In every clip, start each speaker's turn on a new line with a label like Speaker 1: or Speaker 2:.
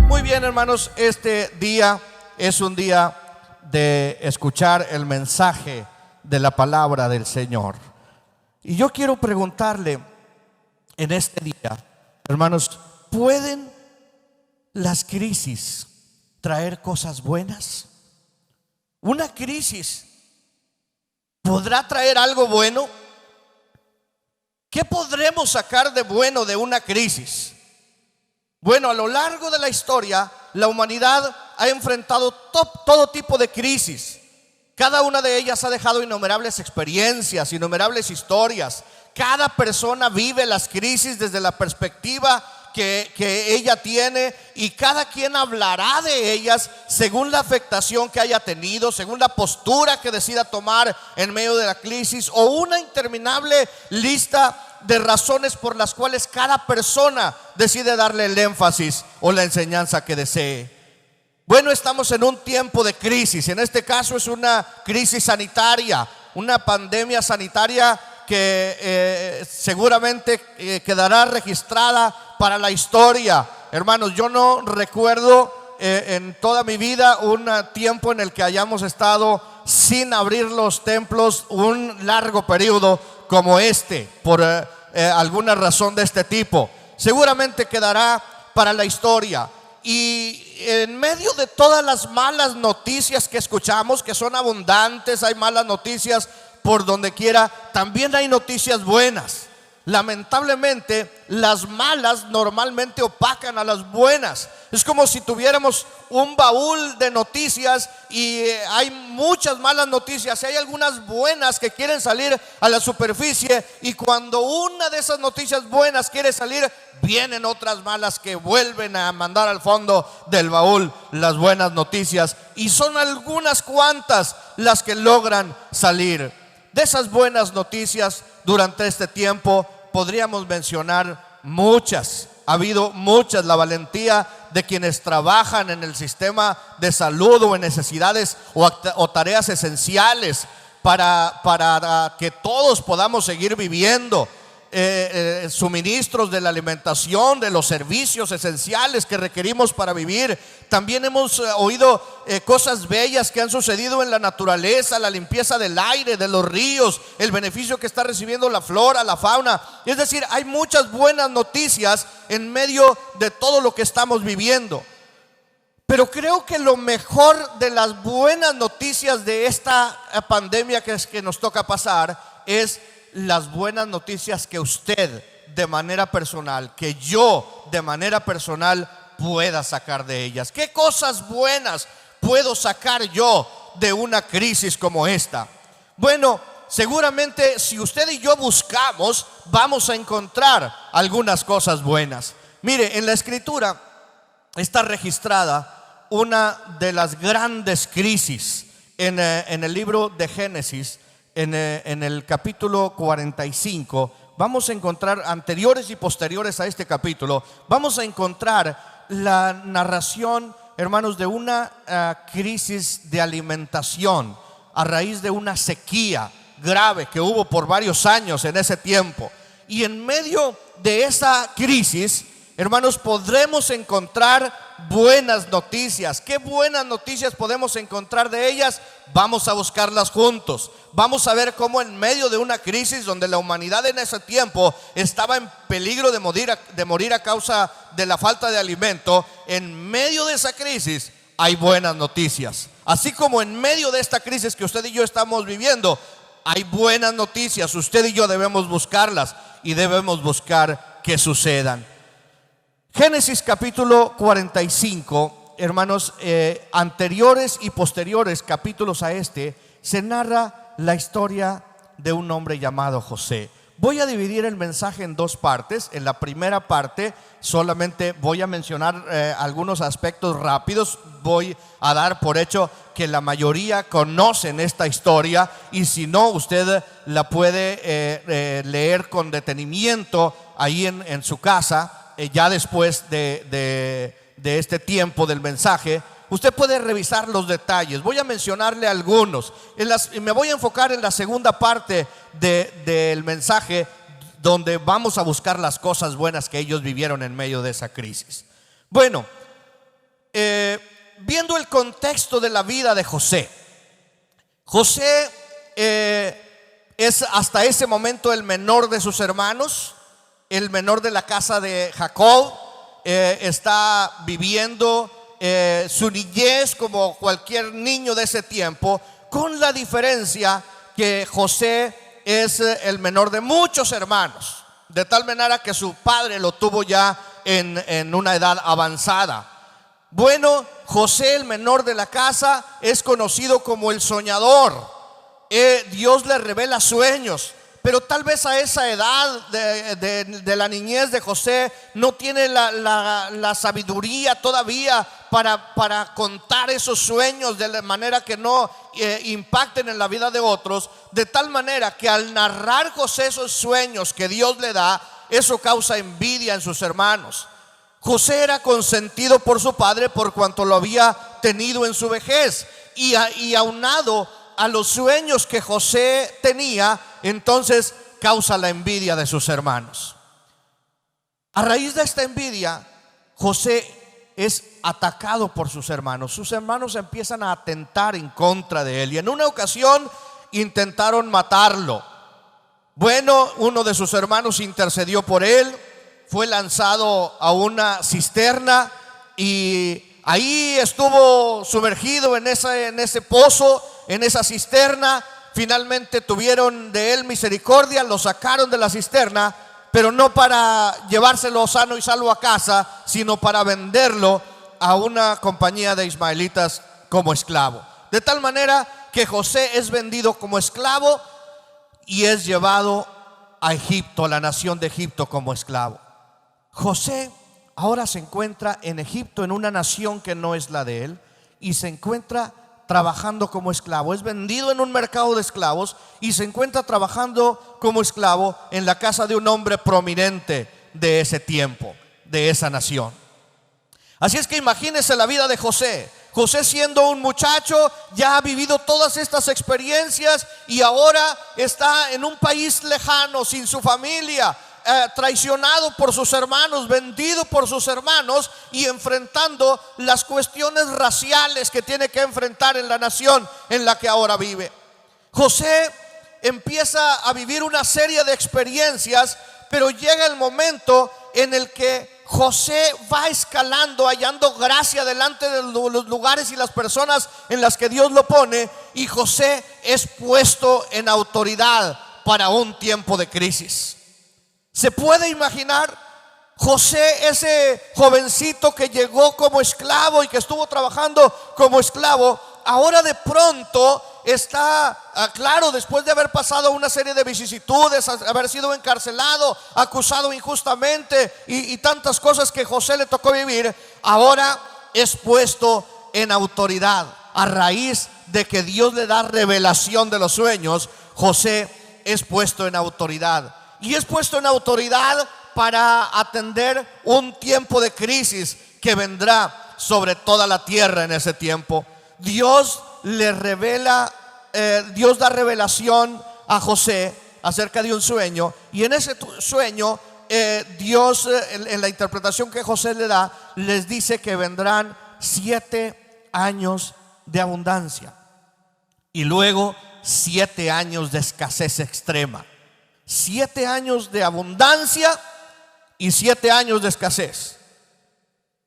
Speaker 1: Muy bien, hermanos, este día es un día de escuchar el mensaje de la palabra del Señor. Y yo quiero preguntarle en este día, hermanos, ¿pueden las crisis traer cosas buenas? ¿Una crisis podrá traer algo bueno? ¿Qué podremos sacar de bueno de una crisis? Bueno, a lo largo de la historia, la humanidad ha enfrentado todo tipo de crisis. Cada una de ellas ha dejado innumerables experiencias, innumerables historias. Cada persona vive las crisis desde la perspectiva que ella tiene, y cada quien hablará de ellas según la afectación que haya tenido, según la postura que decida tomar en medio de la crisis, o una interminable lista de razones por las cuales cada persona decide darle el énfasis o la enseñanza que desee. Bueno, estamos en un tiempo de crisis. En este caso es una crisis sanitaria, una pandemia sanitaria que seguramente quedará registrada para la historia. Hermanos, yo no recuerdo en toda mi vida un tiempo en el que hayamos estado sin abrir los templos un largo periodo como este, por alguna razón de este tipo. Seguramente quedará para la historia. Y en medio de todas las malas noticias que escuchamos, que son abundantes, hay malas noticias por donde quiera, también hay noticias buenas. Lamentablemente, las malas normalmente opacan a las buenas. Es como si tuviéramos un baúl de noticias y hay muchas malas noticias. Hay algunas buenas que quieren salir a la superficie, y cuando una de esas noticias buenas quiere salir, vienen otras malas que vuelven a mandar al fondo del baúl las buenas noticias, y son algunas cuantas las que logran salir. De esas buenas noticias durante este tiempo podríamos mencionar muchas. Ha habido muchas. La valentía de quienes trabajan en el sistema de salud o en necesidades o tareas esenciales para que todos podamos seguir viviendo. Suministros de la alimentación, de los servicios esenciales que requerimos para vivir. También hemos oído cosas bellas que han sucedido en la naturaleza, la limpieza del aire, de los ríos, el beneficio que está recibiendo la flora, la fauna. Es decir, hay muchas buenas noticias en medio de todo lo que estamos viviendo. Pero creo que lo mejor de las buenas noticias de esta pandemia que nos toca pasar es las buenas noticias que usted de manera personal, que yo de manera personal pueda sacar de ellas. ¿Qué cosas buenas puedo sacar yo de una crisis como esta? Bueno, seguramente si usted y yo buscamos, vamos a encontrar algunas cosas buenas. Mire, en la Escritura está registrada una de las grandes crisis en el libro de Génesis. En el capítulo 45 vamos a encontrar, anteriores y posteriores a este capítulo, vamos a encontrar la narración, hermanos, de una crisis de alimentación a raíz de una sequía grave que hubo por varios años en ese tiempo. Y en medio de esa crisis, hermanos, podremos encontrar buenas noticias. ¿Qué buenas noticias podemos encontrar de ellas? Vamos a buscarlas juntos. Vamos a ver cómo en medio de una crisis donde la humanidad en ese tiempo estaba en peligro de morir a causa de la falta de alimento, en medio de esa crisis hay buenas noticias. Así como en medio de esta crisis que usted y yo estamos viviendo, hay buenas noticias. Usted y yo debemos buscarlas y debemos buscar que sucedan. Génesis capítulo 45, hermanos, anteriores y posteriores capítulos a este, se narra la historia de un hombre llamado José. Voy a dividir el mensaje en dos partes. En la primera parte solamente voy a mencionar algunos aspectos rápidos. Voy a dar por hecho que la mayoría conocen esta historia, y si no, usted la puede leer con detenimiento ahí en su casa. Ya después de este tiempo del mensaje, usted puede revisar los detalles. Voy a mencionarle algunos. Me voy a enfocar en la segunda parte del mensaje, donde vamos a buscar las cosas buenas que ellos vivieron en medio de esa crisis. Bueno, viendo el contexto de la vida de José, José es hasta ese momento el menor de sus hermanos, el menor de la casa de Jacob. Está viviendo su niñez como cualquier niño de ese tiempo, con la diferencia que José es el menor de muchos hermanos, de tal manera que su padre lo tuvo ya en una edad avanzada. Bueno, José, el menor de la casa, es conocido como el soñador. Dios le revela sueños, pero tal vez a esa edad de la niñez de José no tiene la sabiduría todavía para contar esos sueños de la manera que no impacten en la vida de otros, de tal manera que al narrar José esos sueños que Dios le da, eso causa envidia en sus hermanos. José era consentido por su padre por cuanto lo había tenido en su vejez, y aunado a los sueños que José tenía, entonces causa la envidia de sus hermanos. A raíz de esta envidia, José es atacado por sus hermanos. Sus hermanos empiezan a atentar en contra de él, y en una ocasión intentaron matarlo. Bueno, uno de sus hermanos intercedió por él, fue lanzado a una cisterna y ahí estuvo sumergido en ese pozo, en esa cisterna. Finalmente tuvieron de él misericordia, lo sacaron de la cisterna, pero no para llevárselo sano y salvo a casa, sino para venderlo a una compañía de ismaelitas como esclavo. De tal manera que José es vendido como esclavo y es llevado a Egipto, a la nación de Egipto, como esclavo. José ahora se encuentra en Egipto, en una nación que no es la de él, y se encuentra trabajando como esclavo. Es vendido en un mercado de esclavos y se encuentra trabajando como esclavo en la casa de un hombre prominente de ese tiempo, de esa nación. Así es que imagínense la vida de José. José, siendo un muchacho, ya ha vivido todas estas experiencias y ahora está en un país lejano, sin su familia, traicionado por sus hermanos, vendido por sus hermanos, y enfrentando las cuestiones raciales que tiene que enfrentar en la nación en la que ahora vive. José empieza a vivir una serie de experiencias, pero llega el momento en el que José va escalando, hallando gracia delante de los lugares y las personas en las que Dios lo pone, y José es puesto en autoridad para un tiempo de crisis. ¿Se puede imaginar? José, ese jovencito que llegó como esclavo y que estuvo trabajando como esclavo, ahora de pronto está, claro, después de haber pasado una serie de vicisitudes, haber sido encarcelado, acusado injustamente y tantas cosas que José le tocó vivir, ahora es puesto en autoridad. A raíz de que Dios le da revelación de los sueños, José es puesto en autoridad. Y es puesto en autoridad para atender un tiempo de crisis que vendrá sobre toda la tierra en ese tiempo. Dios le revela, Dios da revelación a José acerca de un sueño, y en ese sueño Dios, en la interpretación que José le da, les dice que vendrán 7 años de abundancia y luego 7 años de escasez extrema. 7 años de abundancia y 7 años de escasez.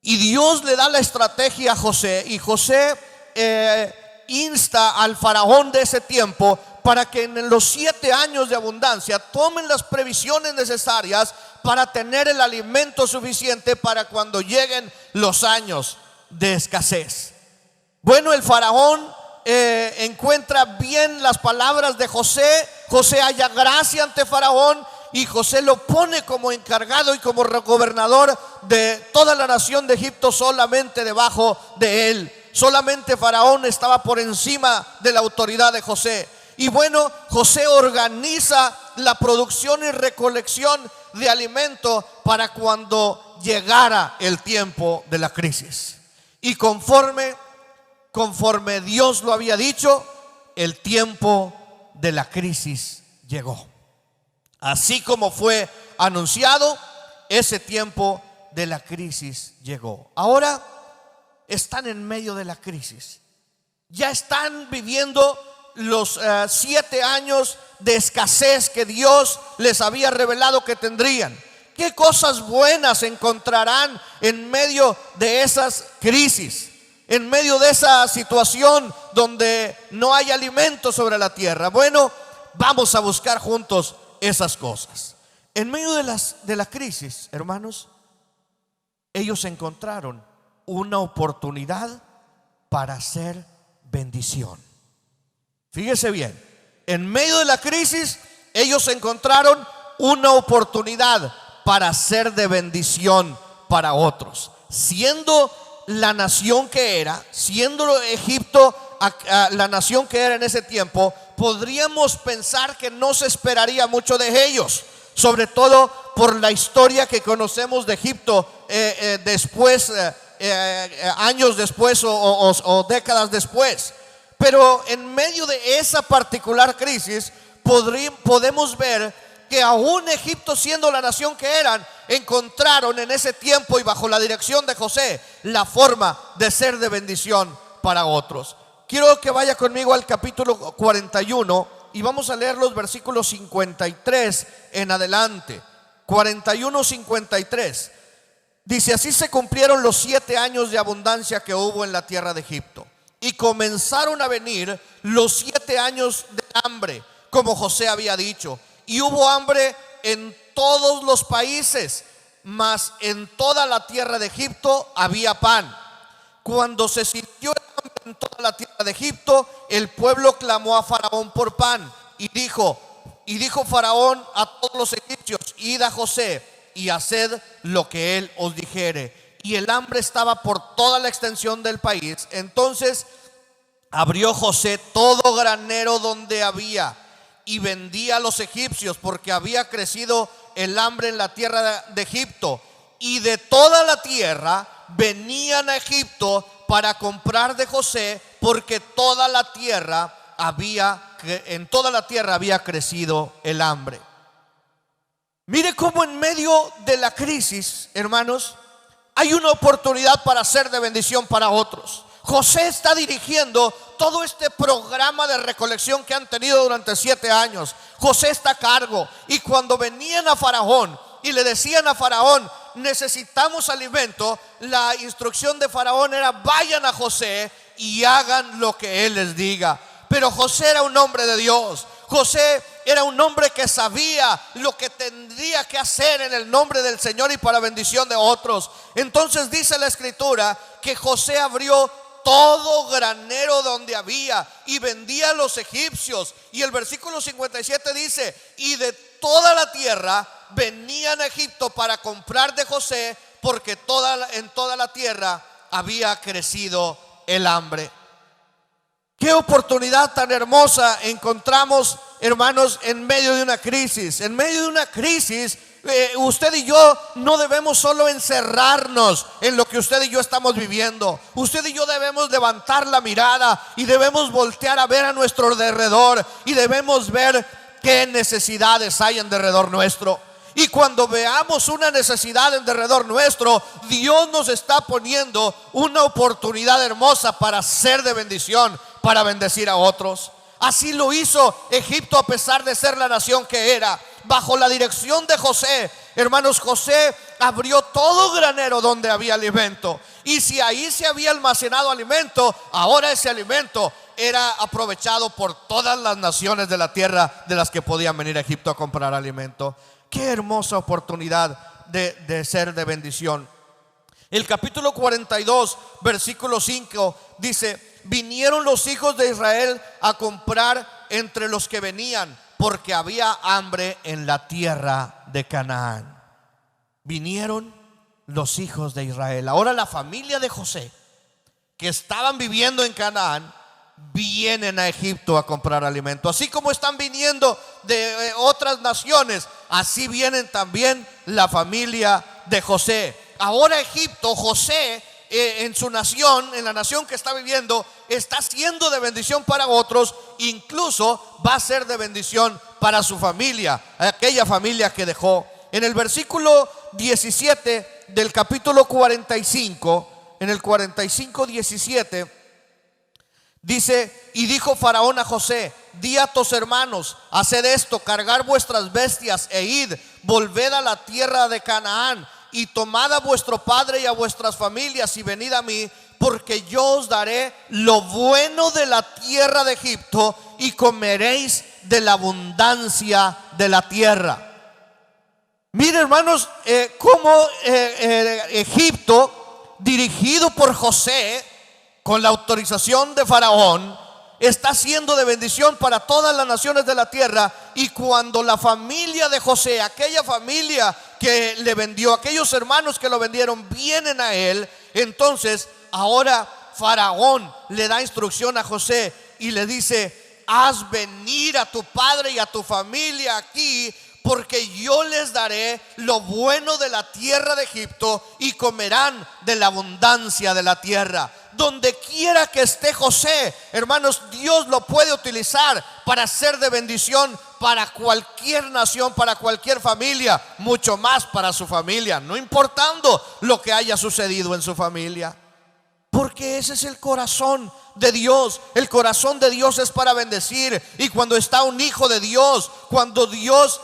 Speaker 1: Y Dios le da la estrategia a José, y José insta al faraón de ese tiempo para que en los 7 años de abundancia tomen las previsiones necesarias para tener el alimento suficiente para cuando lleguen los años de escasez. Bueno, el faraón encuentra bien las palabras de José. José halla gracia ante faraón, y José lo pone como encargado y como gobernador de toda la nación de Egipto, solamente debajo de él. Solamente faraón estaba por encima de la autoridad de José. Y bueno, José organiza la producción y recolección de alimento para cuando llegara el tiempo de la crisis. Y conforme Dios lo había dicho, el tiempo de la crisis llegó. Así como fue anunciado, ese tiempo de la crisis llegó. Ahora están en medio de la crisis. Ya están viviendo los 7 años de escasez que Dios les había revelado que tendrían. ¿Qué cosas buenas encontrarán en medio de esas crisis? En medio de esa situación donde no hay alimento sobre la tierra. Bueno, vamos a buscar juntos esas cosas. En medio de la crisis, hermanos, ellos encontraron una oportunidad para hacer bendición. Fíjese bien, en medio de la crisis, ellos encontraron una oportunidad para ser de bendición para otros. Siendo la nación que era, siendo Egipto la nación que era en ese tiempo, podríamos pensar que no se esperaría mucho de ellos, sobre todo por la historia que conocemos de Egipto después, años después o décadas después. Pero en medio de esa particular crisis podemos ver que aún Egipto, siendo la nación que eran, encontraron en ese tiempo y bajo la dirección de José la forma de ser de bendición para otros. Quiero que vaya conmigo al capítulo 41 y vamos a leer los versículos 53 en adelante. 41-53. Dice: así se cumplieron los 7 años de abundancia que hubo en la tierra de Egipto, y comenzaron a venir los 7 años de hambre, como José había dicho. Y hubo hambre en todos los países, mas en toda la tierra de Egipto había pan. Cuando se sintió el hambre en toda la tierra de Egipto, el pueblo clamó a Faraón por pan. Y dijo Faraón a todos los egipcios: id a José y haced lo que él os dijere. Y el hambre estaba por toda la extensión del país. Entonces abrió José todo granero donde había y vendía a los egipcios, porque había crecido el hambre en la tierra de Egipto. Y de toda la tierra venían a Egipto para comprar de José, porque en toda la tierra había crecido el hambre. Mire cómo en medio de la crisis, hermanos, hay una oportunidad para ser de bendición para otros. José está dirigiendo todo este programa de recolección que han tenido durante 7 años. José está a cargo, y cuando venían a Faraón y le decían a Faraón: necesitamos alimento, la instrucción de Faraón era: vayan a José y hagan lo que él les diga. Pero José era un hombre de Dios. José era un hombre que sabía lo que tendría que hacer en el nombre del Señor y para bendición de otros. Entonces dice la escritura que José abrió todo granero donde había y vendía a los egipcios. Y el versículo 57 dice: y de toda la tierra venían a Egipto para comprar de José, porque en toda la tierra había crecido el hambre. Qué oportunidad tan hermosa encontramos, hermanos, en medio de una crisis. En medio de una crisis, usted y yo no debemos solo encerrarnos en lo que usted y yo estamos viviendo. Usted y yo debemos levantar la mirada y debemos voltear a ver a nuestro alrededor, y debemos ver qué necesidades hay en derredor nuestro. Y cuando veamos una necesidad en derredor nuestro, Dios nos está poniendo una oportunidad hermosa para ser de bendición, para bendecir a otros. Así lo hizo Egipto, a pesar de ser la nación que era. Bajo la dirección de José, hermanos, José abrió todo granero donde había alimento. Y si ahí se había almacenado alimento, ahora ese alimento era aprovechado por todas las naciones de la tierra de las que podían venir a Egipto a comprar alimento. Qué hermosa oportunidad de ser de bendición. El capítulo 42, versículo 5 dice: vinieron los hijos de Israel a comprar entre los que venían, porque había hambre en la tierra de Canaán. Vinieron los hijos de Israel. Ahora la familia de José, que estaban viviendo en Canaán, vienen a Egipto a comprar alimento. Así como están viniendo de otras naciones, así vienen también la familia de José. Ahora Egipto, José, en su nación, en la nación que está viviendo, está siendo de bendición para otros. Incluso va a ser de bendición para su familia, aquella familia que dejó. En el versículo 17 del capítulo 45, en el 45:17, dice: y dijo Faraón a José: di a tus hermanos, haced esto, cargar vuestras bestias e id, volved a la tierra de Canaán, y tomad a vuestro padre y a vuestras familias y venid a mí, porque yo os daré lo bueno de la tierra de Egipto y comeréis de la abundancia de la tierra. Miren, hermanos, cómo Egipto, dirigido por José, con la autorización de Faraón, está siendo de bendición para todas las naciones de la tierra. Y cuando la familia de José, aquella familia que le vendió, aquellos hermanos que lo vendieron, vienen a él, entonces ahora Faraón le da instrucción a José y le dice: haz venir a tu padre y a tu familia aquí, porque yo les daré lo bueno de la tierra de Egipto y comerán de la abundancia de la tierra. Donde quiera que esté José, hermanos, Dios lo puede utilizar para ser de bendición para cualquier nación, para cualquier familia, mucho más para su familia, no importando lo que haya sucedido en su familia. Porque ese es el corazón de Dios. El corazón de Dios es para bendecir. Y cuando está un hijo de Dios, cuando Dios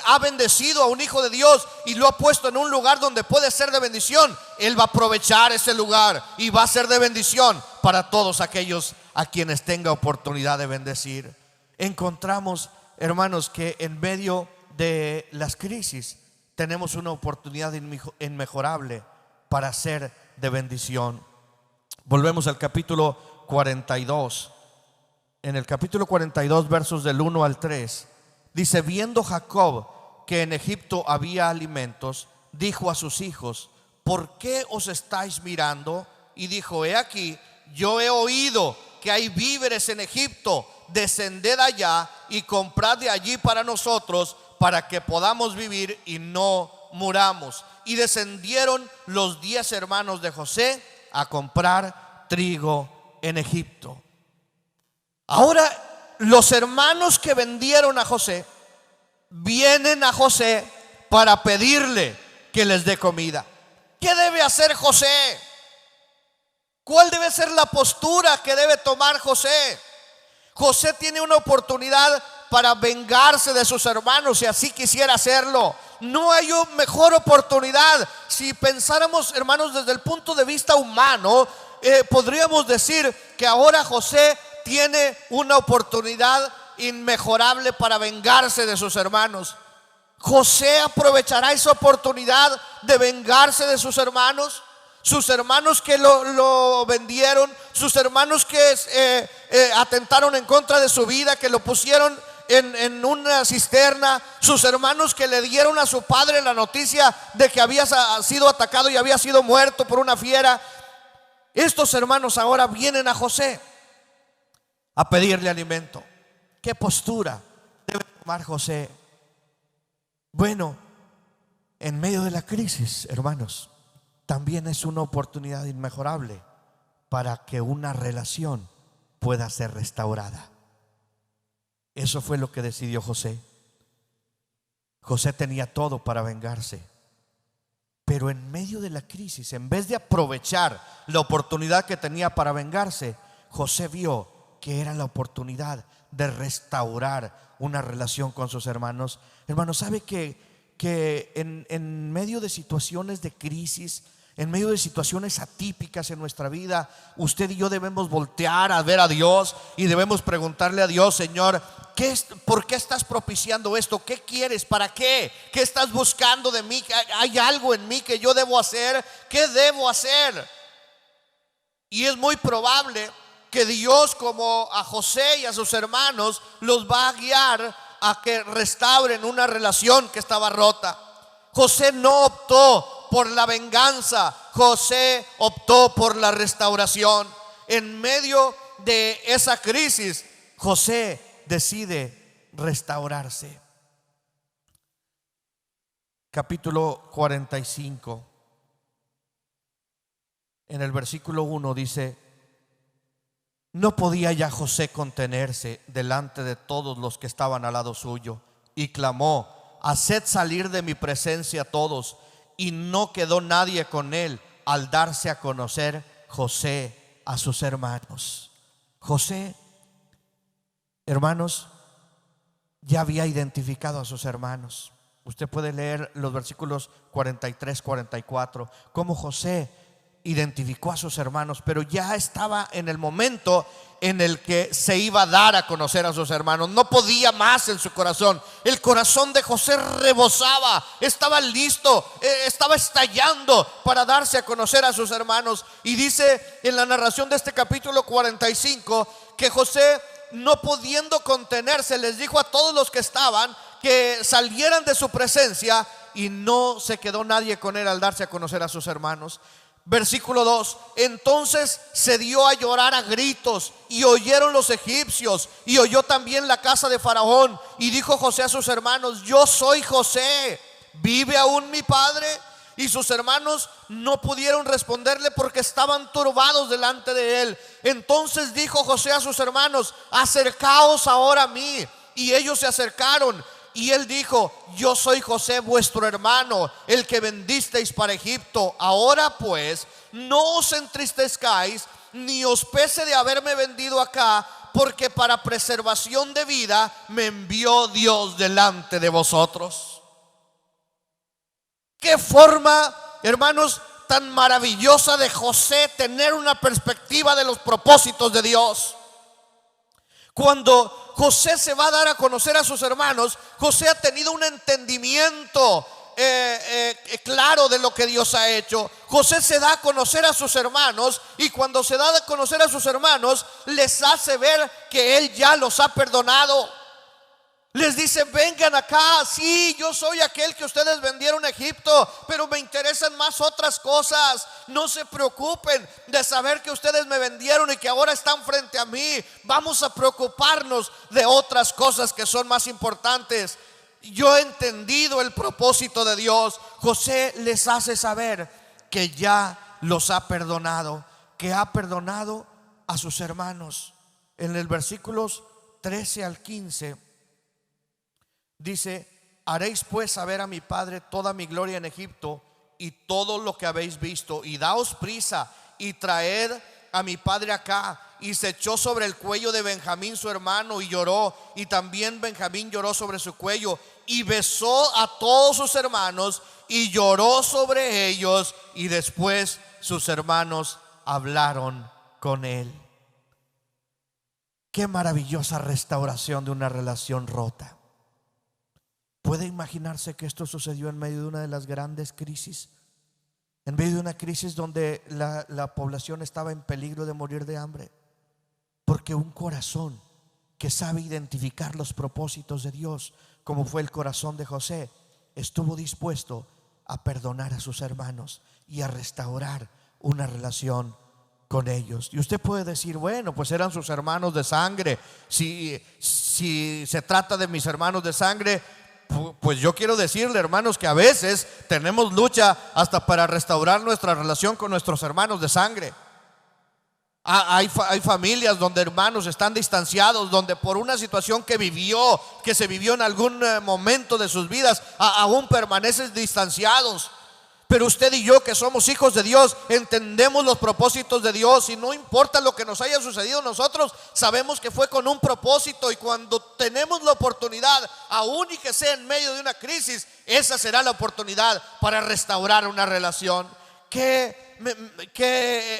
Speaker 1: ha bendecido a un hijo de Dios y lo ha puesto en un lugar donde puede ser de bendición, él va a aprovechar ese lugar y va a ser de bendición para todos aquellos a quienes tenga oportunidad de bendecir. Encontramos, hermanos, que en medio de las crisis tenemos una oportunidad inmejorable para ser de bendición. Volvemos al capítulo 42. En el capítulo 42, versos del 1 al 3, dice: viendo Jacob que en Egipto había alimentos, dijo a sus hijos: ¿por qué os estáis mirando? Y dijo: he aquí, yo he oído que hay víveres en Egipto, descended allá y comprad de allí para nosotros, para que podamos vivir y no muramos. Y descendieron los 10 hermanos de José a comprar trigo en Egipto. Ahora los hermanos que vendieron a José vienen a José para pedirle que les dé comida. ¿Qué debe hacer José? ¿Cuál debe ser la postura que debe tomar José? José tiene una oportunidad para vengarse de sus hermanos, si así quisiera hacerlo. No hay mejor oportunidad. Si pensáramos, hermanos, desde el punto de vista humano, podríamos decir que ahora José tiene una oportunidad inmejorable para vengarse de sus hermanos. José aprovechará esa oportunidad de vengarse de sus hermanos que lo vendieron, sus hermanos que atentaron en contra de su vida, que lo pusieron en una cisterna, sus hermanos que le dieron a su padre la noticia de que había sido atacado y había sido muerto por una fiera. Estos hermanos ahora vienen a José a pedirle alimento. ¿Qué postura debe tomar José? Bueno, en medio de la crisis, hermanos, también es una oportunidad inmejorable para que una relación pueda ser restaurada. Eso fue lo que decidió José. José tenía todo para vengarse, pero en medio de la crisis, en vez de aprovechar la oportunidad que tenía para vengarse, José vio que era la oportunidad de restaurar una relación con sus hermanos. Hermanos, ¿sabe que en medio de situaciones de crisis, en medio de situaciones atípicas en nuestra vida, usted y yo debemos voltear a ver a Dios y debemos preguntarle a Dios: Señor, ¿por qué estás propiciando esto? ¿Qué quieres? ¿Para qué? ¿Qué estás buscando de mí? ¿Hay algo en mí que yo debo hacer? ¿Qué debo hacer? Y es muy probable que Dios, como a José y a sus hermanos, los va a guiar a que restauren una relación que estaba rota. José no optó por la venganza, José optó por la restauración. En medio de esa crisis, José decide restaurarse. Capítulo 45, en el versículo 1 dice: No podía ya José contenerse delante de todos los que estaban al lado suyo, y clamó: haced salir de mi presencia a todos. Y no quedó nadie con él al darse a conocer José a sus hermanos. José, hermanos, ya había identificado a sus hermanos. Usted puede leer los versículos 43, 44, cómo José identificó a sus hermanos, pero ya estaba en el momento en el que se iba a dar a conocer a sus hermanos. No podía más en su corazón. El corazón de José rebosaba, estaba listo, estaba estallando para darse a conocer a sus hermanos. Y dice en la narración de este capítulo 45 que José, no pudiendo contenerse, les dijo a todos los que estaban que salieran de su presencia, y no se quedó nadie con él al darse a conocer a sus hermanos. Versículo 2: entonces se dio a llorar a gritos, y oyeron los egipcios, y oyó también la casa de Faraón. Y dijo José a sus hermanos: yo soy José, ¿vive aún mi padre? Y sus hermanos no pudieron responderle porque estaban turbados delante de él. Entonces dijo José a sus hermanos: acercaos ahora a mí. Y ellos se acercaron. Y él dijo: yo soy José vuestro hermano, el que vendisteis para Egipto. Ahora pues, no os entristezcáis, ni os pese de haberme vendido acá, porque para preservación de vida me envió Dios delante de vosotros. Qué forma, hermanos, tan maravillosa de José tener una perspectiva de los propósitos de Dios. Cuando José se va a dar a conocer a sus hermanos, José ha tenido un entendimiento claro de lo que Dios ha hecho. José se da a conocer a sus hermanos, y cuando se da a conocer a sus hermanos, les hace ver que él ya los ha perdonado. Les dice: vengan acá, sí, yo soy aquel que ustedes vendieron a Egipto, pero me interesan más otras cosas. No se preocupen de saber que ustedes me vendieron y que ahora están frente a mí. Vamos a preocuparnos de otras cosas que son más importantes. Yo he entendido el propósito de Dios. José les hace saber que ya los ha perdonado, que ha perdonado a sus hermanos. En el versículos 13 al 15 dice: haréis pues saber a mi padre toda mi gloria en Egipto y todo lo que habéis visto, y daos prisa y traed a mi padre acá. Y se echó sobre el cuello de Benjamín su hermano y lloró, y también Benjamín lloró sobre su cuello, y besó a todos sus hermanos y lloró sobre ellos, y después sus hermanos hablaron con él. Qué maravillosa restauración de una relación rota. ¿Puede imaginarse que esto sucedió en medio de una de las grandes crisis? En medio de una crisis donde la población estaba en peligro de morir de hambre. Porque un corazón que sabe identificar los propósitos de Dios, como fue el corazón de José, estuvo dispuesto a perdonar a sus hermanos y a restaurar una relación con ellos. Y usted puede decir: bueno, pues eran sus hermanos de sangre. Si se trata de mis hermanos de sangre, pues yo quiero decirle, hermanos, que a veces tenemos lucha hasta para restaurar nuestra relación con nuestros hermanos de sangre. Hay familias donde hermanos están distanciados, donde por una situación que se vivió en algún momento de sus vidas, aún permanecen distanciados. Pero usted y yo, que somos hijos de Dios, entendemos los propósitos de Dios, y no importa lo que nos haya sucedido, nosotros sabemos que fue con un propósito. Y cuando tenemos la oportunidad, aún y que sea en medio de una crisis, esa será la oportunidad para restaurar una relación. Qué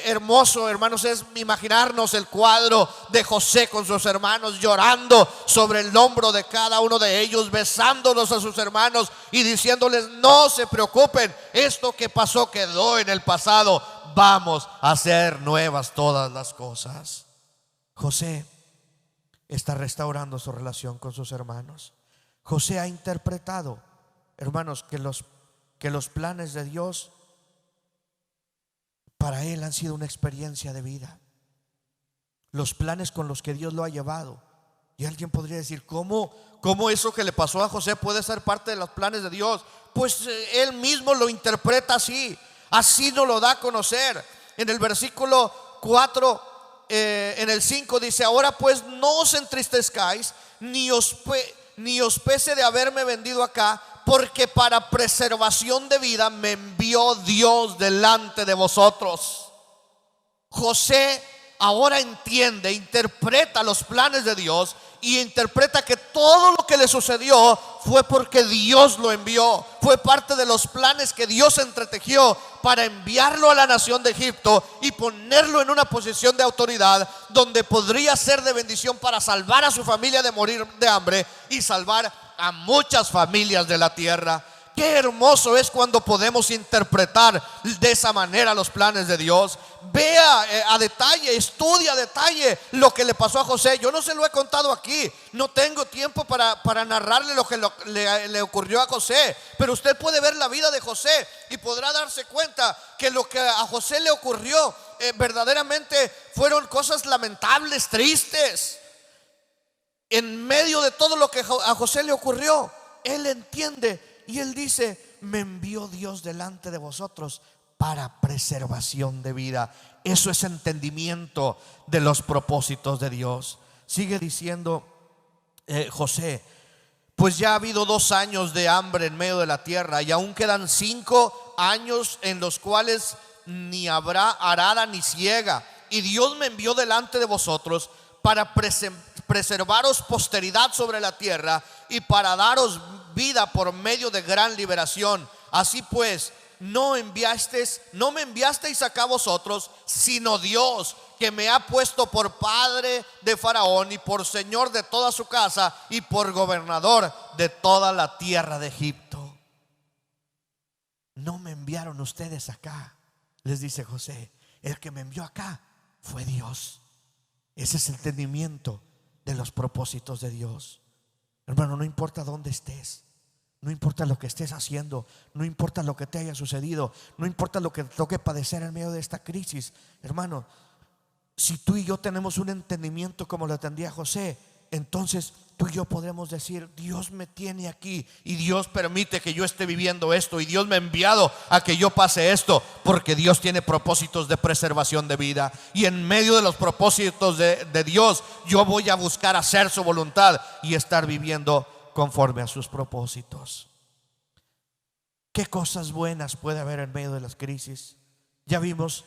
Speaker 1: hermoso, hermanos, es imaginarnos el cuadro de José con sus hermanos, llorando sobre el hombro de cada uno de ellos, besándolos a sus hermanos y diciéndoles: no se preocupen, esto que pasó quedó en el pasado, vamos a hacer nuevas todas las cosas. José está restaurando su relación con sus hermanos. José ha interpretado, hermanos, que los planes de Dios para él han sido una experiencia de vida. Los planes con los que Dios lo ha llevado. Y alguien podría decir: ¿cómo eso que le pasó a José puede ser parte de los planes de Dios? Pues él mismo lo interpreta así nos lo da a conocer. En el versículo 4 en el 5 dice: ahora pues no os entristezcáis, ni os pese de haberme vendido acá, porque para preservación de vida me envió Dios delante de vosotros. José ahora entiende, interpreta los planes de Dios y interpreta que todo lo que le sucedió fue porque Dios lo envió. Fue parte de los planes que Dios entretejió para enviarlo a la nación de Egipto y ponerlo en una posición de autoridad donde podría ser de bendición para salvar a su familia de morir de hambre y salvar a muchas familias de la tierra. Qué hermoso es cuando podemos interpretar de esa manera los planes de Dios. Vea a detalle, estudia a detalle lo que le pasó a José. Yo no se lo he contado aquí, no tengo tiempo para narrarle lo que le ocurrió a José, pero usted puede ver la vida de José y podrá darse cuenta que lo que a José le ocurrió verdaderamente fueron cosas lamentables, tristes. En medio de todo lo que a José le ocurrió, él entiende. Y él dice: me envió Dios delante de vosotros para preservación de vida. Eso es entendimiento de los propósitos de Dios. Sigue diciendo José: pues ya ha habido 2 años de hambre en medio de la tierra, y aún quedan 5 años en los cuales ni habrá arada ni siega. Y Dios me envió delante de vosotros para preservaros posteridad sobre la tierra y para daros vida por medio de gran liberación. Así pues, no me enviasteis acá vosotros, sino Dios, que me ha puesto por padre de Faraón y por señor de toda su casa y por gobernador de toda la tierra de Egipto. No me enviaron ustedes acá, les dice José. El que me envió acá fue Dios. Ese es el entendimiento de los propósitos de Dios. Hermano, no importa dónde estés, no importa lo que estés haciendo, no importa lo que te haya sucedido, no importa lo que te toque padecer en medio de esta crisis. Hermano, si tú y yo tenemos un entendimiento como lo entendía José, entonces tú y yo podremos decir: Dios me tiene aquí y Dios permite que yo esté viviendo esto, y Dios me ha enviado a que yo pase esto, porque Dios tiene propósitos de preservación de vida. Y en medio de los propósitos de Dios, yo voy a buscar hacer su voluntad y estar viviendo conforme a sus propósitos. ¿Qué cosas buenas puede haber en medio de las crisis? Ya vimos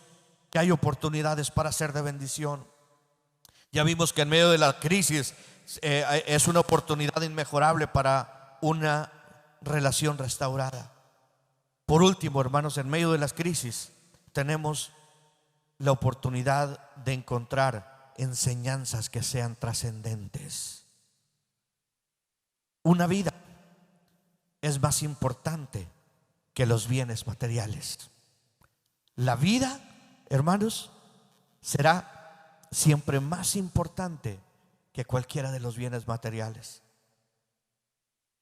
Speaker 1: que hay oportunidades para ser de bendición. Ya vimos que en medio de la crisis es una oportunidad inmejorable para una relación restaurada. Por último, hermanos, en medio de las crisis tenemos la oportunidad de encontrar enseñanzas que sean trascendentes. Una vida es más importante que los bienes materiales. La vida, hermanos, será siempre más importante que cualquiera de los bienes materiales.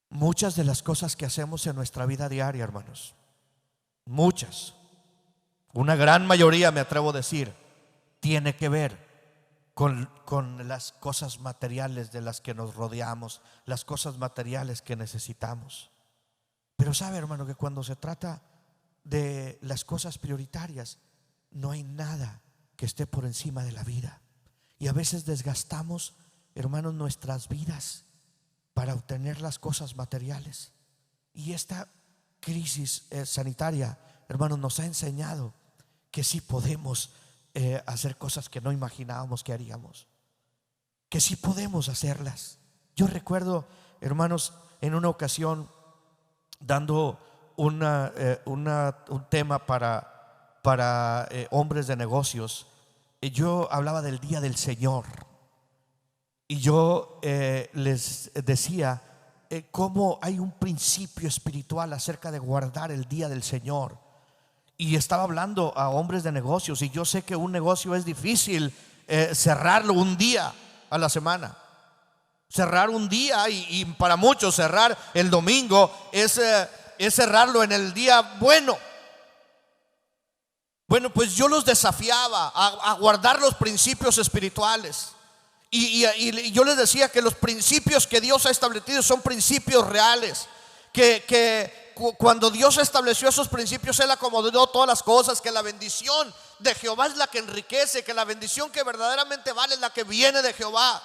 Speaker 1: Muchas de las cosas que hacemos en nuestra vida diaria, hermanos, muchas, una gran mayoría, me atrevo a decir, tiene que ver con las cosas materiales de las que nos rodeamos, las cosas materiales que necesitamos. Pero sabe, hermano, que cuando se trata de las cosas prioritarias, no hay nada que esté por encima de la vida. Y a veces desgastamos, hermanos, nuestras vidas para obtener las cosas materiales. Y esta crisis sanitaria, hermanos, nos ha enseñado que sí podemos hacer cosas que no imaginábamos que haríamos, que sí podemos hacerlas. Yo recuerdo, hermanos, en una ocasión dando un tema para hombres de negocios, yo hablaba del día del Señor. Y yo les decía cómo hay un principio espiritual acerca de guardar el día del Señor. Y estaba hablando a hombres de negocios, y yo sé que un negocio es difícil cerrarlo un día a la semana. Cerrar un día, y para muchos cerrar el domingo es cerrarlo en el día bueno. Bueno, pues yo los desafiaba a guardar los principios espirituales. Y yo les decía que los principios que Dios ha establecido son principios reales, que cuando Dios estableció esos principios, Él acomodó todas las cosas, que la bendición de Jehová es la que enriquece, que la bendición que verdaderamente vale es la que viene de Jehová.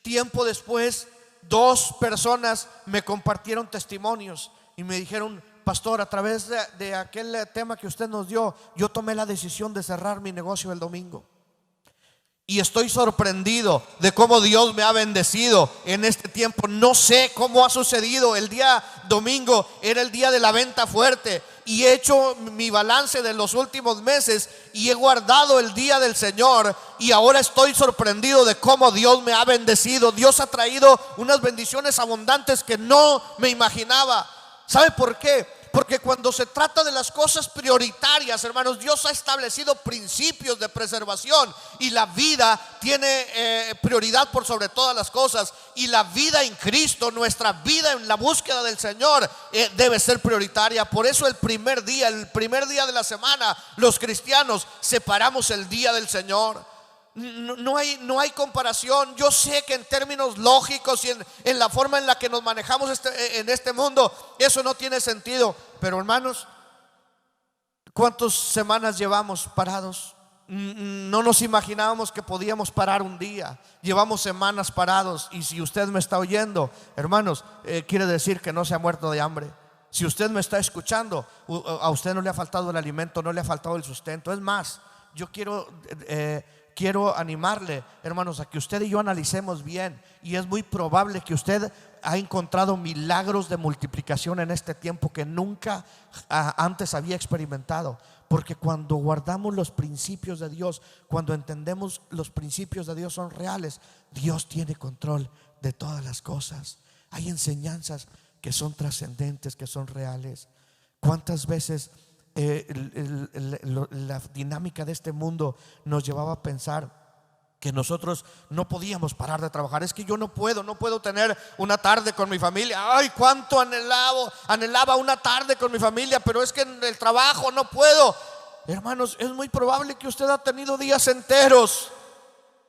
Speaker 1: Tiempo después, 2 personas me compartieron testimonios y me dijeron: pastor, a través de aquel tema que usted nos dio, yo tomé la decisión de cerrar mi negocio el domingo. Y estoy sorprendido de cómo Dios me ha bendecido en este tiempo. No sé cómo ha sucedido. El día domingo era el día de la venta fuerte, y he hecho mi balance de los últimos meses y he guardado el día del Señor, y ahora estoy sorprendido de cómo Dios me ha bendecido. Dios ha traído unas bendiciones abundantes que no me imaginaba. ¿Sabe por qué? Porque cuando se trata de las cosas prioritarias, hermanos, Dios ha establecido principios de preservación, y la vida tiene prioridad por sobre todas las cosas. Y la vida en Cristo, nuestra vida en la búsqueda del Señor, debe ser prioritaria. Por eso el primer día de la semana, los cristianos separamos el día del Señor. No hay comparación. Yo sé que en términos lógicos y en la forma en la que nos manejamos en este mundo, eso no tiene sentido. Pero hermanos, ¿cuántas semanas llevamos parados? No nos imaginábamos que podíamos parar un día. Llevamos semanas parados. Y si usted me está oyendo, hermanos, quiere decir que no se ha muerto de hambre. Si usted me está escuchando, a usted no le ha faltado el alimento, no le ha faltado el sustento. Es más, yo quiero animarle, hermanos, a que usted y yo analicemos bien. Y es muy probable que usted ha encontrado milagros de multiplicación en este tiempo que nunca antes había experimentado. Porque cuando guardamos los principios de Dios, cuando entendemos los principios de Dios son reales, Dios tiene control de todas las cosas. Hay enseñanzas que son trascendentes, que son reales. ¿Cuántas veces la dinámica de este mundo nos llevaba a pensar que nosotros no podíamos parar de trabajar? Es que yo no puedo tener una tarde con mi familia. Ay, cuánto anhelaba una tarde con mi familia, pero es que en el trabajo no puedo. Hermanos, es muy probable que usted ha tenido días enteros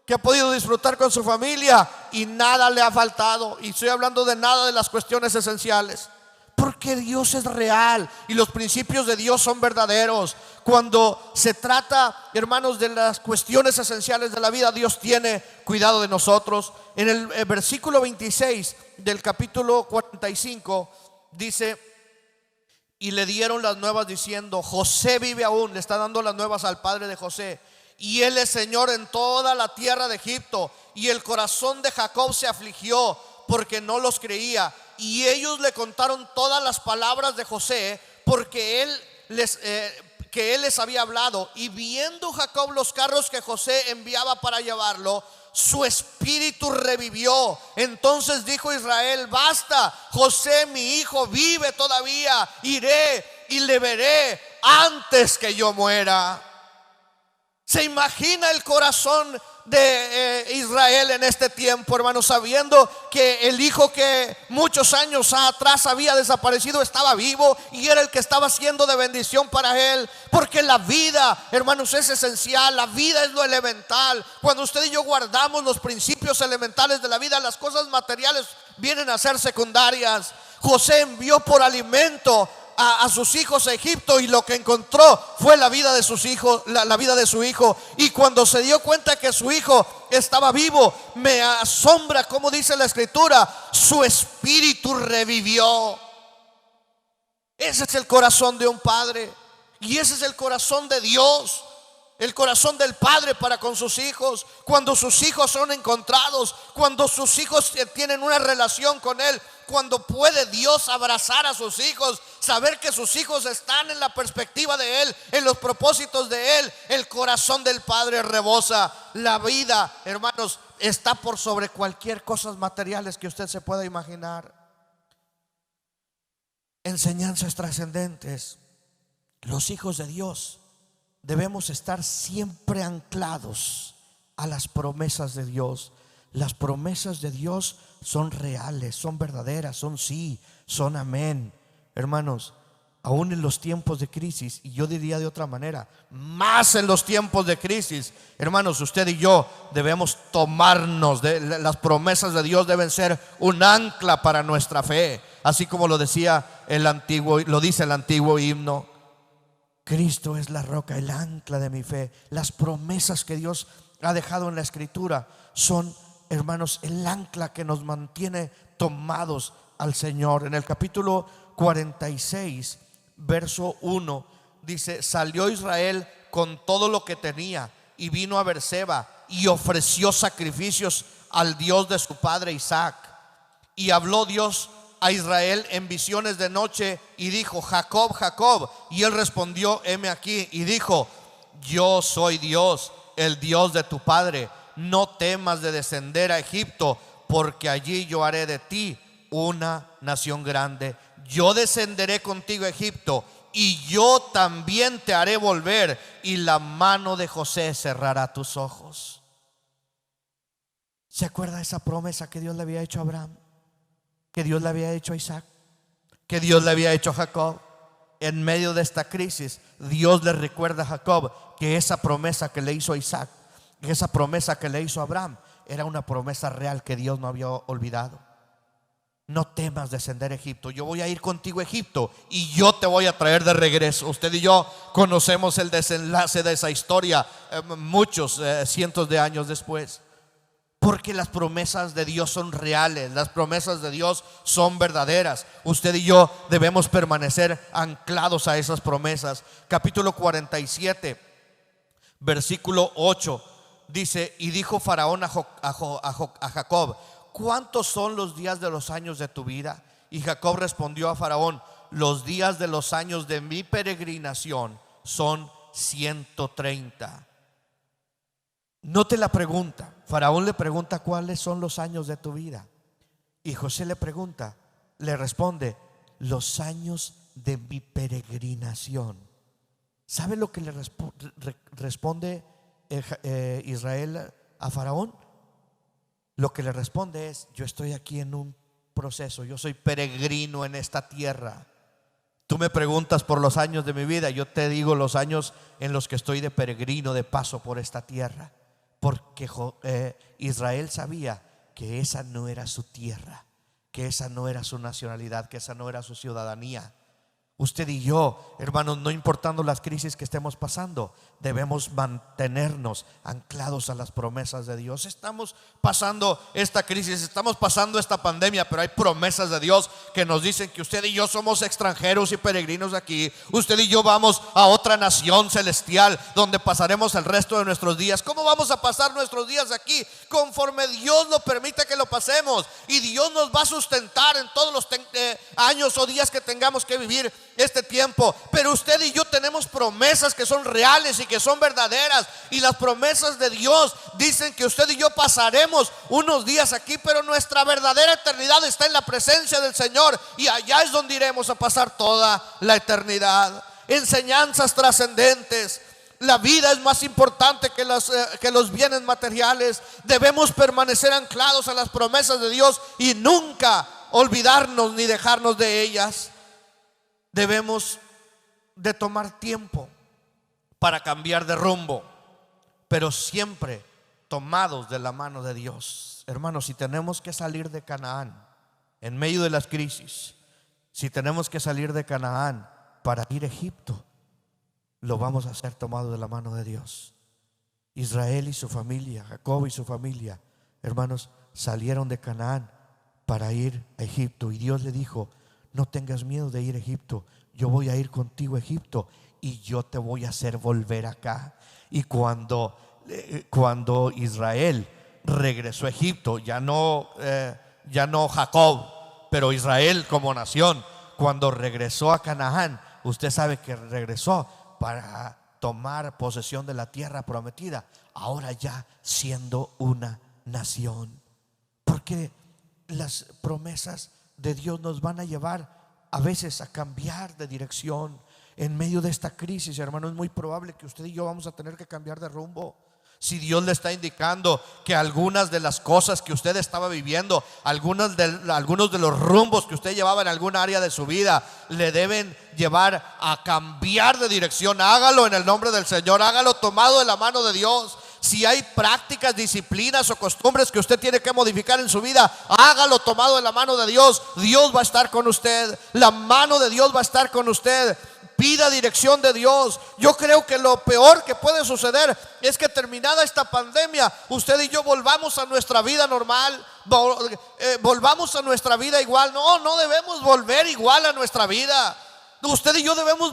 Speaker 1: que ha podido disfrutar con su familia y nada le ha faltado. Y estoy hablando de nada de las cuestiones esenciales. Porque Dios es real y los principios de Dios son verdaderos. Cuando se trata, hermanos, de las cuestiones esenciales de la vida, Dios tiene cuidado de nosotros. En el versículo 26 del capítulo 45 dice: y le dieron las nuevas diciendo: José vive aún. Le está dando las nuevas al padre de José, y él es Señor en toda la tierra de Egipto. Y el corazón de Jacob se afligió porque no los creía. Y ellos le contaron todas las palabras de José, porque él les había hablado. Y viendo Jacob los carros que José enviaba para llevarlo, su espíritu revivió. Entonces dijo Israel: basta, José mi hijo vive todavía. Iré y le veré antes que yo muera. ¿Se imagina el corazón de Israel en este tiempo, hermanos, sabiendo que el hijo que muchos años atrás había desaparecido estaba vivo y era el que estaba siendo de bendición para él? Porque la vida, hermanos, es esencial. La vida es lo elemental. Cuando usted y yo guardamos los principios elementales de la vida, las cosas materiales vienen a ser secundarias. José envió por alimento a sus hijos a Egipto, y lo que encontró fue la vida de sus hijos, la vida de su hijo. Y cuando se dio cuenta que su hijo estaba vivo, me asombra como dice la escritura: su espíritu revivió. Ese es el corazón de un padre, y ese es el corazón de Dios, el corazón del padre para con sus hijos. Cuando sus hijos son encontrados, cuando sus hijos tienen una relación con él, cuando puede Dios abrazar a sus hijos, saber que sus hijos están en la perspectiva de él, en los propósitos de él, el corazón del padre rebosa. La vida, hermanos, está por sobre cualquier cosa materiales que usted se pueda imaginar. Enseñanzas trascendentes. Los hijos de Dios debemos estar siempre anclados a las promesas de Dios. Las promesas de Dios son reales, son verdaderas, son sí, son amén. Hermanos, aún en los tiempos de crisis, y yo diría de otra manera, más en los tiempos de crisis, hermanos, usted y yo debemos tomarnos de las promesas de Dios. Deben ser un ancla para nuestra fe. así como lo decía lo dice el antiguo himno: Cristo es la roca, el ancla de mi fe. Las promesas que Dios ha dejado en la Escritura son, hermanos, el ancla que nos mantiene tomados al Señor. En el capítulo 46, verso 1, dice: salió Israel con todo lo que tenía y vino a Beerseba y ofreció sacrificios al Dios de su padre Isaac. Y habló Dios a Israel en visiones de noche y dijo: Jacob, Jacob. Y él respondió: heme aquí. Y dijo: yo soy Dios, el Dios de tu padre. No temas de descender a Egipto, porque allí yo haré de ti una nación grande. Yo descenderé contigo a Egipto, y yo también te haré volver, y la mano de José cerrará tus ojos. ¿Se acuerda esa promesa que Dios le había hecho a Abraham? Que Dios le había hecho a Isaac, que Dios le había hecho a Jacob. En medio de esta crisis, Dios le recuerda a Jacob que esa promesa que le hizo a Isaac, que esa promesa que le hizo a Abraham, era una promesa real que Dios no había olvidado. No temas descender a Egipto, yo voy a ir contigo a Egipto y yo te voy a traer de regreso. Usted y yo conocemos el desenlace de esa historia muchos cientos de años después. Porque las promesas de Dios son reales, las promesas de Dios son verdaderas. Usted y yo debemos permanecer anclados a esas promesas. Capítulo 47, versículo 8, dice: y dijo Faraón a Jacob: ¿cuántos son los días de los años de tu vida? Y Jacob respondió a Faraón: los días de los años de mi peregrinación son 130. Note la pregunta. Faraón le pregunta: ¿cuáles son los años de tu vida? Y José le responde: los años de mi peregrinación. ¿Sabe lo que le responde Israel a Faraón? Lo que le responde es: yo estoy aquí en un proceso, yo soy peregrino en esta tierra. Tú me preguntas por los años de mi vida, yo te digo los años en los que estoy de peregrino, de paso por esta tierra. Porque Israel sabía que esa no era su tierra, que esa no era su nacionalidad, que esa no era su ciudadanía. Usted y yo, hermanos, no importando las crisis que estemos pasando, debemos mantenernos anclados a las promesas de Dios. Estamos pasando esta crisis, estamos pasando esta pandemia, pero hay promesas de Dios que nos dicen que usted y yo somos extranjeros y peregrinos aquí. Usted y yo vamos a otra nación celestial donde pasaremos el resto de nuestros días. ¿Cómo vamos a pasar nuestros días aquí? Conforme Dios lo permita que lo pasemos, y Dios nos va a sustentar en todos los años o días que tengamos que vivir este tiempo. Pero usted y yo tenemos promesas que son reales y que son verdaderas, y las promesas de Dios dicen que usted y yo pasaremos unos días aquí, pero nuestra verdadera eternidad está en la presencia del Señor, y allá es donde iremos a pasar toda la eternidad. Enseñanzas trascendentes. La vida es más importante que los bienes materiales. Debemos permanecer anclados a las promesas de Dios y nunca olvidarnos ni dejarnos de ellas. Debemos de tomar tiempo para cambiar de rumbo, pero siempre tomados de la mano de Dios. Hermanos, si tenemos que salir de Canaán en medio de las crisis, si tenemos que salir de Canaán para ir a Egipto, lo vamos a hacer tomado de la mano de Dios. Israel y su familia, Jacob y su familia, hermanos, salieron de Canaán para ir a Egipto, y Dios le dijo: no tengas miedo de ir a Egipto, yo voy a ir contigo a Egipto y yo te voy a hacer volver acá. Y cuando Israel regresó a Egipto, ya no Jacob, pero Israel como nación, cuando regresó a Canaán, usted sabe que regresó para tomar posesión de la tierra prometida, ahora ya siendo una nación. Porque las promesas de Dios nos van a llevar a veces a cambiar de dirección. En medio de esta crisis, hermano, es muy probable que usted y yo vamos a tener que cambiar de rumbo. Si Dios le está indicando que algunas de las cosas que usted estaba viviendo, algunos de los rumbos que usted llevaba en alguna área de su vida, le deben llevar a cambiar de dirección, hágalo en el nombre del Señor, hágalo tomado de la mano de Dios. Si hay prácticas, disciplinas o costumbres que usted tiene que modificar en su vida, hágalo tomado de la mano de Dios. Dios va a estar con usted. La mano de Dios va a estar con usted. Pida dirección de Dios. Yo creo que lo peor que puede suceder es que terminada esta pandemia, usted y yo volvamos a nuestra vida normal, volvamos a nuestra vida igual. No, no debemos volver igual a nuestra vida. Usted y yo debemos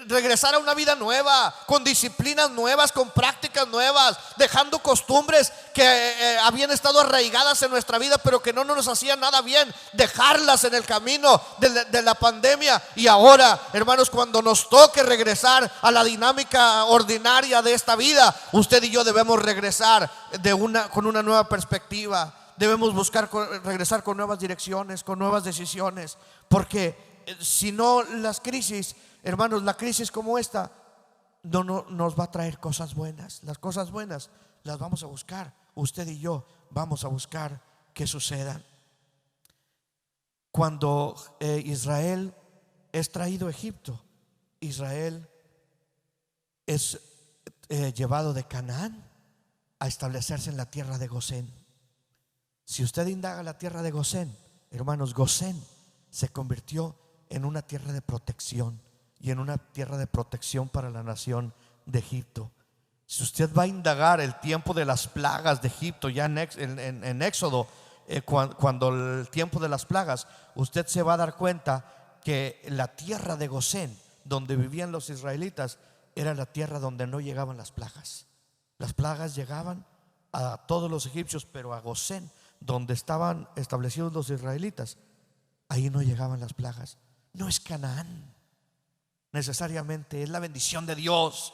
Speaker 1: regresar a una vida nueva, con disciplinas nuevas, con prácticas nuevas, dejando costumbres que habían estado arraigadas en nuestra vida, pero que no nos hacían nada bien, dejarlas en el camino de la pandemia. Y ahora, hermanos, cuando nos toque regresar a la dinámica ordinaria de esta vida, usted y yo debemos regresar con una nueva perspectiva. Debemos regresar con nuevas direcciones, con nuevas decisiones, porque si no, las crisis, hermanos, la crisis como esta no nos va a traer cosas buenas. Las cosas buenas las vamos a buscar. Usted y yo vamos a buscar que sucedan. Cuando Israel es traído a Egipto, Israel es llevado de Canaán a establecerse en la tierra de Gosén. Si usted indaga la tierra de Gosén, hermanos, Gosén se convirtió en una tierra de protección y en una tierra de protección para la nación de Egipto. Si usted va a indagar el tiempo de las plagas de Egipto, ya en Éxodo, cuando el tiempo de las plagas, usted se va a dar cuenta que la tierra de Gosén, donde vivían los israelitas, era la tierra donde no llegaban las plagas. Las plagas llegaban a todos los egipcios, pero a Gosén, donde estaban establecidos los israelitas, ahí no llegaban las plagas. No es Canaán necesariamente, es la bendición de Dios.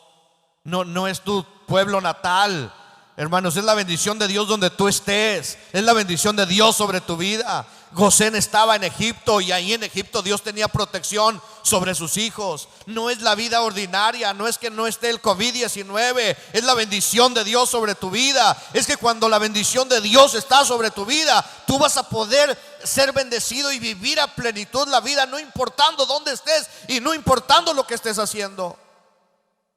Speaker 1: No es tu pueblo natal, hermanos, es la bendición de Dios donde tú estés. Es la bendición de Dios sobre tu vida. Gosén estaba en Egipto y ahí en Egipto Dios tenía protección sobre sus hijos. No es la vida ordinaria, no es que no esté el COVID-19, es la bendición de Dios sobre tu vida. Es que cuando la bendición de Dios está sobre tu vida, tú vas a poder ser bendecido y vivir a plenitud la vida, no importando dónde estés y no importando lo que estés haciendo.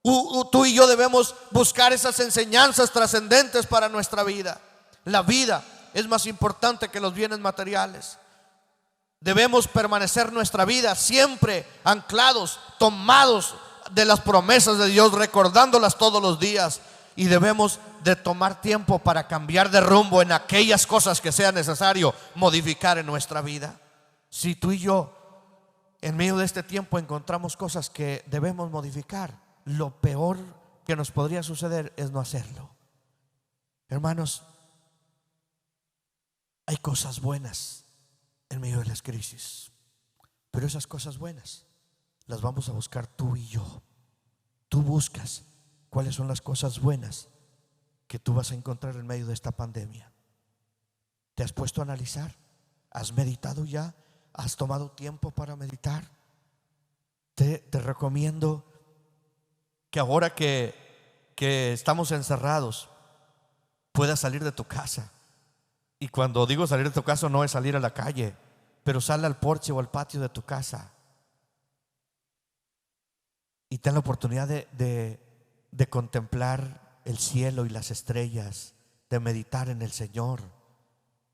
Speaker 1: Tú y yo debemos buscar esas enseñanzas trascendentes para nuestra vida. La vida es más importante que los bienes materiales. Debemos permanecer nuestra vida siempre anclados, tomados de las promesas de Dios, recordándolas todos los días. Y debemos de tomar tiempo para cambiar de rumbo en aquellas cosas que sea necesario modificar en nuestra vida. Si tú y yo en medio de este tiempo encontramos cosas que debemos modificar, lo peor que nos podría suceder es no hacerlo. Hermanos, hay cosas buenas en medio de las crisis, pero esas cosas buenas las vamos a buscar tú y yo. Tú buscas cuáles son las cosas buenas que tú vas a encontrar en medio de esta pandemia. ¿Te has puesto a analizar? ¿Has meditado ya? ¿Has tomado tiempo para meditar? Te recomiendo que ahora que estamos encerrados, puedas salir de tu casa. Y cuando digo salir de tu casa, no es salir a la calle, pero sal al porche o al patio de tu casa y ten la oportunidad de contemplar el cielo y las estrellas, de meditar en el Señor,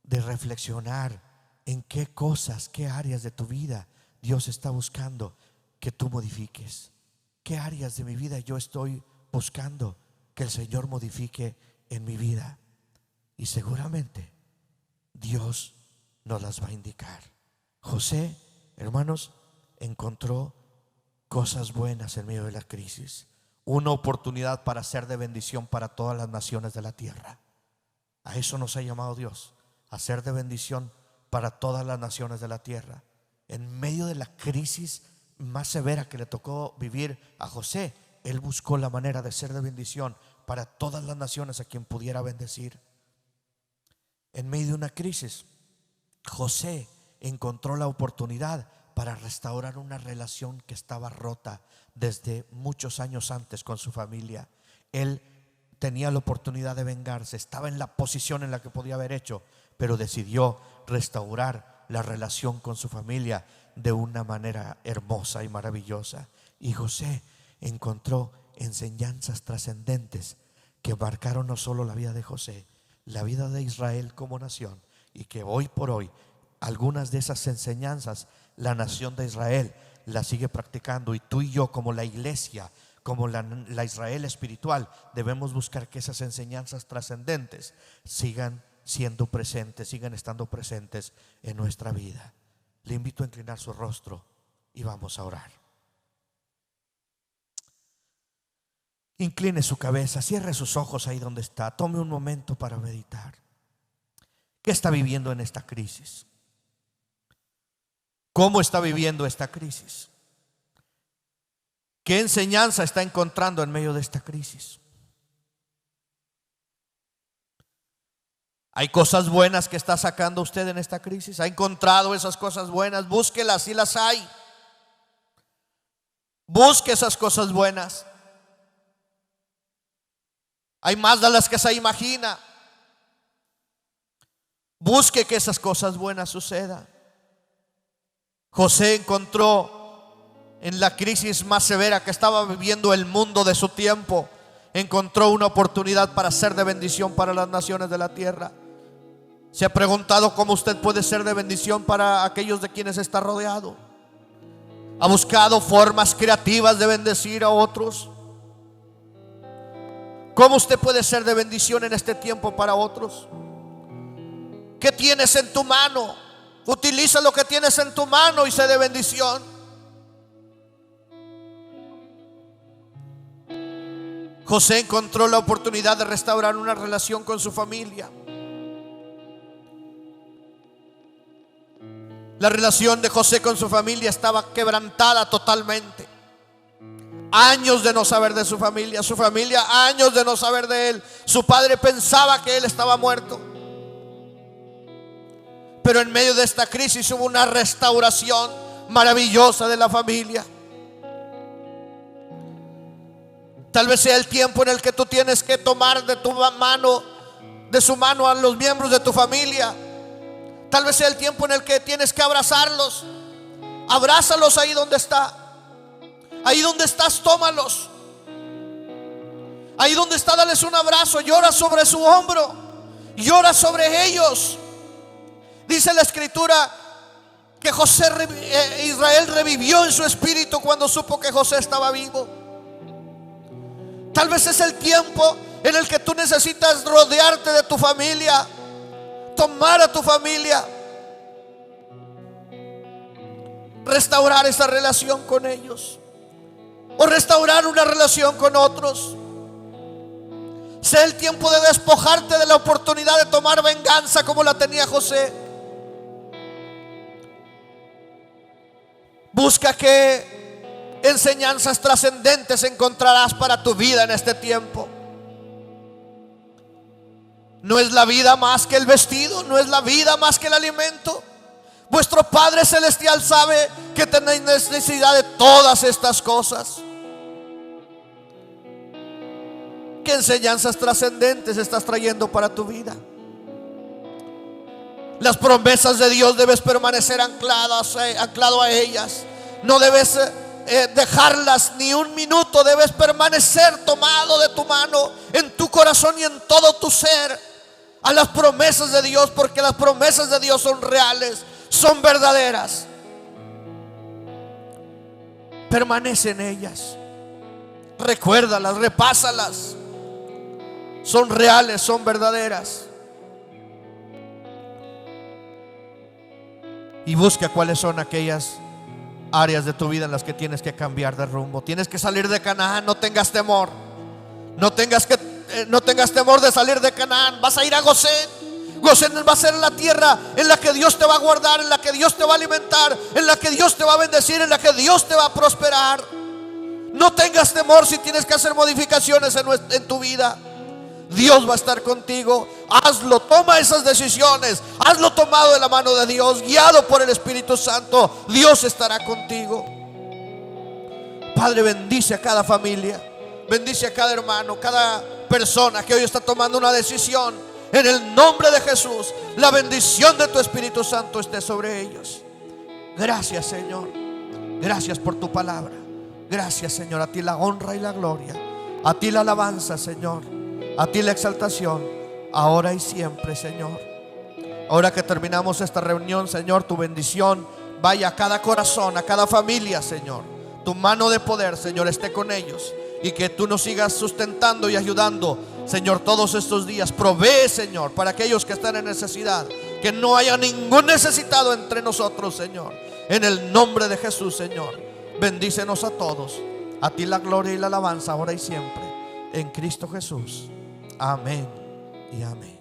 Speaker 1: de reflexionar en qué cosas, qué áreas de tu vida Dios está buscando que tú modifiques. ¿Qué áreas de mi vida yo estoy buscando que el Señor modifique en mi vida? Y seguramente Dios nos las va a indicar. José, hermanos, encontró cosas buenas en medio de la crisis, una oportunidad para ser de bendición para todas las naciones de la tierra. A eso nos ha llamado Dios, a ser de bendición para todas las naciones de la tierra. En medio de la crisis más severa que le tocó vivir a José, él buscó la manera de ser de bendición para todas las naciones a quien pudiera bendecir. En medio de una crisis, José encontró la oportunidad para restaurar una relación que estaba rota desde muchos años antes con su familia. Él tenía la oportunidad de vengarse, estaba en la posición en la que podía haber hecho, pero decidió restaurar la relación con su familia de una manera hermosa y maravillosa. Y José encontró enseñanzas trascendentes que marcaron no solo la vida de José, la vida de Israel como nación, y que hoy por hoy algunas de esas enseñanzas la nación de Israel la sigue practicando, y tú y yo como la iglesia, como la Israel espiritual, debemos buscar que esas enseñanzas trascendentes sigan siendo presentes, sigan estando presentes en nuestra vida. Le invito a inclinar su rostro y vamos a orar. Incline su cabeza, cierre sus ojos ahí donde está, tome un momento para meditar. ¿Qué está viviendo en esta crisis? ¿Cómo está viviendo esta crisis? ¿Qué enseñanza está encontrando en medio de esta crisis? ¿Hay cosas buenas que está sacando usted en esta crisis? ¿Ha encontrado esas cosas buenas? Búsquelas si las hay. Busque esas cosas buenas. Hay más de las que se imagina. Busque que esas cosas buenas sucedan. José encontró en la crisis más severa que estaba viviendo el mundo de su tiempo, encontró una oportunidad para ser de bendición para las naciones de la tierra. ¿Se ha preguntado cómo usted puede ser de bendición para aquellos de quienes está rodeado? ¿Ha buscado formas creativas de bendecir a otros? ¿Cómo usted puede ser de bendición en este tiempo para otros? ¿Qué tienes en tu mano? Utiliza lo que tienes en tu mano y sé de bendición. José encontró la oportunidad de restaurar una relación con su familia. La relación de José con su familia estaba quebrantada totalmente. Años de no saber de su familia años de no saber de él. Su padre pensaba que él estaba muerto. Pero en medio de esta crisis hubo una restauración maravillosa de la familia. Tal vez sea el tiempo en el que tú tienes que tomar de su mano a los miembros de tu familia. Tal vez sea el tiempo en el que tienes que abrazarlos. Abrázalos ahí donde está. Ahí donde estás, tómalos. Ahí donde está, dales un abrazo. Llora sobre su hombro. Llora sobre ellos. Dice la escritura que Israel revivió en su espíritu cuando supo que José estaba vivo. Tal vez es el tiempo en el que tú necesitas rodearte de tu familia, tomar a tu familia, restaurar esa relación con ellos, o restaurar una relación con otros. Sea el tiempo de despojarte de la oportunidad de tomar venganza como la tenía José. Busca qué enseñanzas trascendentes encontrarás para tu vida en este tiempo. ¿No es la vida más que el vestido? ¿No es la vida más que el alimento? Vuestro Padre Celestial sabe que tenéis necesidad de todas estas cosas. ¿Qué enseñanzas trascendentes estás trayendo para tu vida? Las promesas de Dios debes permanecer anclado a ellas. No debes dejarlas ni un minuto. Debes permanecer tomado de tu mano, en tu corazón y en todo tu ser, a las promesas de Dios, porque las promesas de Dios son reales, son verdaderas. Permanece en ellas. Recuérdalas, repásalas. Son reales, son verdaderas. Y busca cuáles son aquellas áreas de tu vida en las que tienes que cambiar de rumbo. Tienes que salir de Canaán. No tengas temor. No tengas temor de salir de Canaán. Vas a ir a Gosén. Gosén va a ser la tierra en la que Dios te va a guardar, en la que Dios te va a alimentar, en la que Dios te va a bendecir, en la que Dios te va a prosperar. No tengas temor si tienes que hacer modificaciones en tu vida. Dios va a estar contigo. Hazlo, toma esas decisiones. Hazlo tomado de la mano de Dios, guiado por el Espíritu Santo. Dios estará contigo. Padre, bendice a cada familia, bendice a cada hermano, cada persona que hoy está tomando una decisión. En el nombre de Jesús, la bendición de tu Espíritu Santo esté sobre ellos. Gracias, Señor. Gracias por tu palabra. Gracias, Señor. A ti la honra y la gloria. A ti la alabanza, Señor. A ti la exaltación, ahora y siempre, Señor. Ahora que terminamos esta reunión, Señor, tu bendición vaya a cada corazón, a cada familia, Señor. Tu mano de poder, Señor, esté con ellos. Y que tú nos sigas sustentando y ayudando, Señor, todos estos días. Provee, Señor, para aquellos que están en necesidad. Que no haya ningún necesitado entre nosotros, Señor. En el nombre de Jesús, Señor. Bendícenos a todos. A ti la gloria y la alabanza ahora y siempre. En Cristo Jesús. Amén y amén.